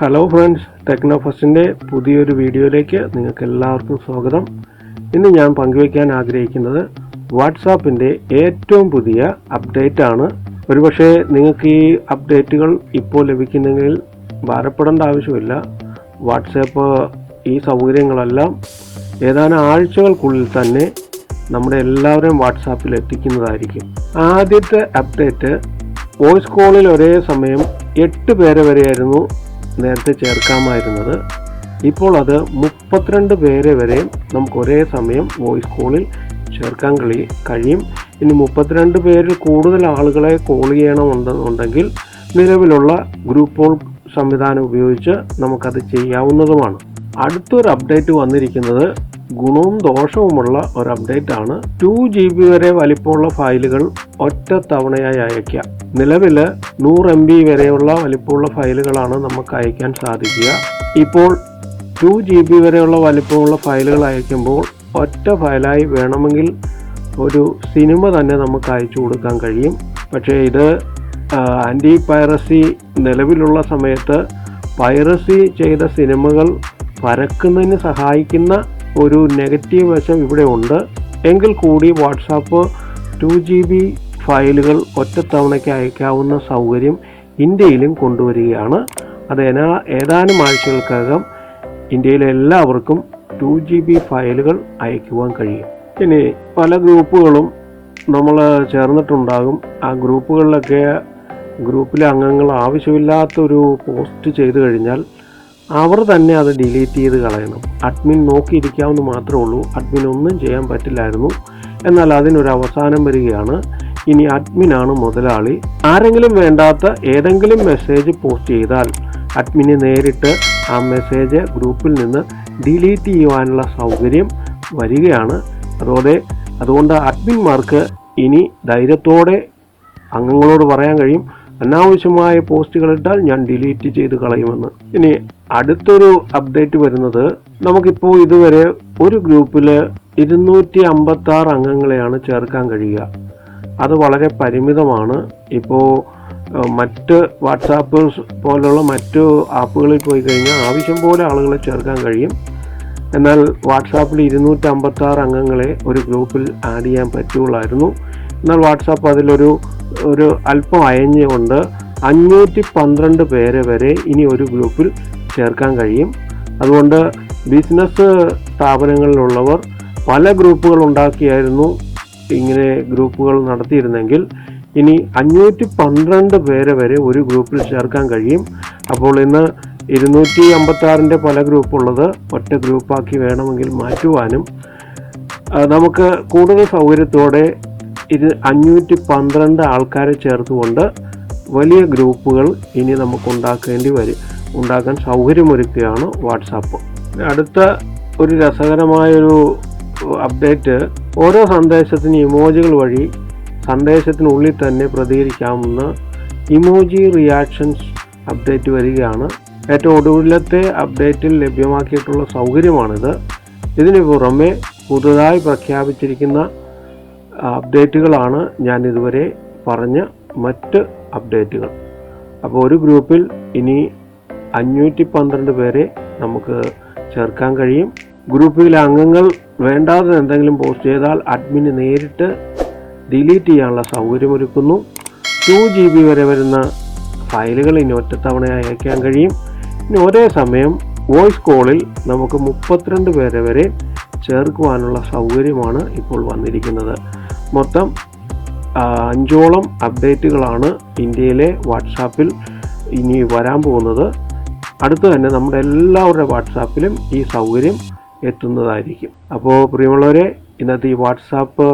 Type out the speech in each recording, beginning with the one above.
Hello friends, techno ഫസ്റ്റിൻ്റെ പുതിയൊരു വീഡിയോയിലേക്ക് നിങ്ങൾക്ക് എല്ലാവർക്കും സ്വാഗതം. ഇന്ന് ഞാൻ പങ്കുവയ്ക്കാൻ ആഗ്രഹിക്കുന്നത് വാട്സാപ്പിൻ്റെ ഏറ്റവും പുതിയ അപ്ഡേറ്റ് ആണ്. ഒരുപക്ഷെ നിങ്ങൾക്ക് ഈ അപ്ഡേറ്റുകൾ ഇപ്പോൾ ലഭിക്കുന്നെങ്കിൽ ഭാരപ്പെടേണ്ട ആവശ്യമില്ല. വാട്സാപ്പ് ഈ സൗകര്യങ്ങളെല്ലാം ഏതാനും ആഴ്ചകൾക്കുള്ളിൽ തന്നെ നമ്മുടെ എല്ലാവരെയും വാട്സാപ്പിൽ എത്തിക്കുന്നതായിരിക്കും. ആദ്യത്തെ അപ്ഡേറ്റ് വോയിസ് കോളിൽ ഒരേ സമയം 8 പേരെ വരെയായിരുന്നു നേരത്തെ ചേർക്കാമായിരുന്നത്. ഇപ്പോൾ അത് 32 പേരെ വരെ നമുക്ക് ഒരേ സമയം വോയിസ് കോളിൽ ചേർക്കാൻ കഴിയും. ഇനി 32 പേരിൽ കൂടുതൽ ആളുകളെ കോൾ ചെയ്യണമെന്നുണ്ടെങ്കിൽ നിലവിലുള്ള ഗ്രൂപ്പ് കോൾ സംവിധാനം ഉപയോഗിച്ച് നമുക്കത് ചെയ്യാവുന്നതുമാണ്. അടുത്തൊരു അപ്ഡേറ്റ് വന്നിരിക്കുന്നത് ഗുണവും ദോഷവുമുള്ള ഒരു അപ്ഡേറ്റ് ആണ്. 2 GB വരെ വലിപ്പമുള്ള ഫയലുകൾ ഒറ്റ തവണയായി അയക്കാം. നിലവിൽ 100 MB വരെയുള്ള വലിപ്പമുള്ള ഫയലുകളാണ് നമുക്ക് അയക്കാൻ സാധിക്കുക. ഇപ്പോൾ 2 GB വരെയുള്ള വലിപ്പമുള്ള ഫയലുകൾ അയക്കുമ്പോൾ ഒറ്റ ഫയലായി വേണമെങ്കിൽ ഒരു സിനിമ തന്നെ നമുക്ക് അയച്ചു കൊടുക്കാൻ കഴിയും. പക്ഷേ ഇത് ആൻറ്റി പൈറസി നിലവിലുള്ള സമയത്ത് പൈറസി ചെയ്ത സിനിമകൾ പരക്കുന്നതിന് സഹായിക്കുന്ന ഒരു നെഗറ്റീവ് വശം ഇവിടെ ഉണ്ട്. എങ്കിൽ കൂടി വാട്സാപ്പ് 2 GB ഫയലുകൾ ഒറ്റത്തവണയ്ക്ക് അയക്കാവുന്ന സൗകര്യം ഇന്ത്യയിലും കൊണ്ടുവരികയാണ്. അത് ഏതാനും ആഴ്ചകൾക്കകം ഇന്ത്യയിലെ എല്ലാവർക്കും 2 GB ഫയലുകൾ അയക്കുവാൻ കഴിയും. ഇനി പല ഗ്രൂപ്പുകളും നമ്മൾ ചേർന്നിട്ടുണ്ടാകും. ആ ഗ്രൂപ്പിലെ അംഗങ്ങൾ ആവശ്യമില്ലാത്തൊരു പോസ്റ്റ് ചെയ്തു കഴിഞ്ഞാൽ അവർ തന്നെ അത് ഡിലീറ്റ് ചെയ്ത് കളയണം. അഡ്മിൻ നോക്കിയിരിക്കാവുന്ന മാത്രമേ ഉള്ളൂ. അഡ്മിൻ ഒന്നും ചെയ്യാൻ പറ്റില്ലായിരുന്നു. എന്നാൽ അതിനൊരു അവസാനം വരികയാണ്. ഇനി അഡ്മിനാണ് മുതലാളി. ആരെങ്കിലും വേണ്ടാത്ത ഏതെങ്കിലും മെസ്സേജ് പോസ്റ്റ് ചെയ്താൽ അഡ്മിന് നേരിട്ട് ആ മെസ്സേജ് ഗ്രൂപ്പിൽ നിന്ന് ഡിലീറ്റ് ചെയ്യുവാനുള്ള സൗകര്യം വരികയാണ്. അതുകൊണ്ട് അഡ്മിന്മാർക്ക് ഇനി ധൈര്യത്തോടെ അംഗങ്ങളോട് പറയാൻ കഴിയും, അനാവശ്യമായ പോസ്റ്റുകൾ ഇട്ടാൽ ഞാൻ ഡിലീറ്റ് ചെയ്ത് കളയുമെന്ന്. ഇനി അടുത്തൊരു അപ്ഡേറ്റ് വരുന്നത്, നമുക്കിപ്പോൾ ഇതുവരെ ഒരു ഗ്രൂപ്പിൽ 256 അംഗങ്ങളെയാണ് ചേർക്കാൻ കഴിയുക. അത് വളരെ പരിമിതമാണ്. ഇപ്പോൾ മറ്റ് വാട്സാപ്പ് പോലുള്ള മറ്റു ആപ്പുകളിൽ പോയി കഴിഞ്ഞാൽ ആവശ്യം പോലെ ആളുകളെ ചേർക്കാൻ കഴിയും. എന്നാൽ വാട്സാപ്പിൽ 256 അംഗങ്ങളെ ഒരു ഗ്രൂപ്പിൽ ആഡ് ചെയ്യാൻ പറ്റുള്ളായിരുന്നു. എന്നാൽ വാട്സാപ്പ് അതിലൊരു അല്പം അയഞ്ഞുകൊണ്ട് 512 പേരെ വരെ ഇനി ഒരു ഗ്രൂപ്പിൽ ചേർക്കാൻ കഴിയും. അതുകൊണ്ട് ബിസിനസ് സ്ഥാപനങ്ങളിലുള്ളവർ പല ഗ്രൂപ്പുകൾ ഉണ്ടാക്കിയായിരുന്നു ഇങ്ങനെ ഗ്രൂപ്പുകൾ നടത്തിയിരുന്നെങ്കിൽ ഇനി 512 പേരെ വരെ ഒരു ഗ്രൂപ്പിൽ ചേർക്കാൻ കഴിയും. അപ്പോൾ ഇന്ന് 256 പല ഗ്രൂപ്പുള്ളത് ഒറ്റ ഗ്രൂപ്പാക്കി വേണമെങ്കിൽ മാറ്റുവാനും നമുക്ക് കൂടുതൽ സൗകര്യത്തോടെ 512 ആൾക്കാരെ ചേർത്തുകൊണ്ട് വലിയ ഗ്രൂപ്പുകൾ ഇനി നമുക്ക് ഉണ്ടാക്കാൻ സൗകര്യമൊരുക്കുകയാണ് വാട്സാപ്പ്. അടുത്ത ഒരു രസകരമായൊരു അപ്ഡേറ്റ്, ഓരോ സന്ദേശത്തിന് ഇമോജികൾ വഴി സന്ദേശത്തിനുള്ളിൽ തന്നെ പ്രതികരിക്കാവുന്ന ഇമോജി റിയാക്ഷൻസ് അപ്ഡേറ്റ് വരികയാണ്. ഏറ്റവും ഒടുവിലത്തെ അപ്ഡേറ്റിൽ ലഭ്യമാക്കിയിട്ടുള്ള സൗകര്യമാണിത്. ഇതിന് പുറമെ പുതുതായി പ്രഖ്യാപിച്ചിരിക്കുന്ന അപ്ഡേറ്റുകളാണ് ഞാൻ ഇതുവരെ പറഞ്ഞ മറ്റ് അപ്ഡേറ്റുകൾ. അപ്പോൾ ഒരു ഗ്രൂപ്പിൽ ഇനി 512 പേരെ നമുക്ക് ചേർക്കാൻ കഴിയും. ഗ്രൂപ്പിലെ അംഗങ്ങൾ വേണ്ടാതെ എന്തെങ്കിലും പോസ്റ്റ് ചെയ്താൽ അഡ്മിന് നേരിട്ട് ഡിലീറ്റ് ചെയ്യാനുള്ള സൗകര്യമൊരുക്കുന്നു. 2 GB വരെ വരുന്ന ഫയലുകൾ ഇനി ഒറ്റത്തവണയായി അയക്കാൻ കഴിയും. ഇനി ഒരേ സമയം വോയിസ് കോളിൽ നമുക്ക് 32 പേരെ വരെ ചേർക്കുവാനുള്ള സൗകര്യമാണ് ഇപ്പോൾ വന്നിരിക്കുന്നത്. മൊത്തം 5ഓളം അപ്ഡേറ്റുകളാണ് ഇന്ത്യയിലെ വാട്സാപ്പിൽ ഇനി വരാൻ പോകുന്നത്. അടുത്ത് തന്നെ നമ്മുടെ എല്ലാവരുടെ വാട്സാപ്പിലും ഈ സൗകര്യം എത്തുന്നതായിരിക്കും. അപ്പോൾ പ്രിയമുള്ളവരെ, ഇന്നത്തെ ഈ വാട്സാപ്പ്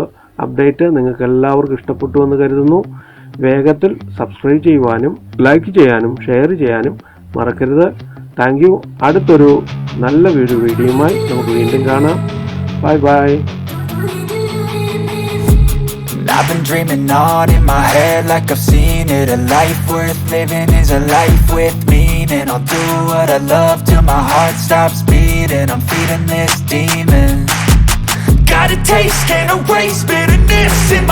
അപ്ഡേറ്റ് നിങ്ങൾക്ക് എല്ലാവർക്കും ഇഷ്ടപ്പെട്ടു എന്ന് കരുതുന്നു. വേഗത്തിൽ സബ്സ്ക്രൈബ് ചെയ്യുവാനും ലൈക്ക് ചെയ്യാനും ഷെയർ ചെയ്യാനും മറക്കരുത്. Thank you. അടുത്തൊരു നല്ല വീഡിയോയുമായി നമുക്ക് വീണ്ടും കാണാം. Bye bye. I've been dreaming on in my head like I've seen it. A life worth living is a life with meaning. I'll do what I love till my heart stops beating. I'm feeding this demon. Got a taste, can't erase bitterness in my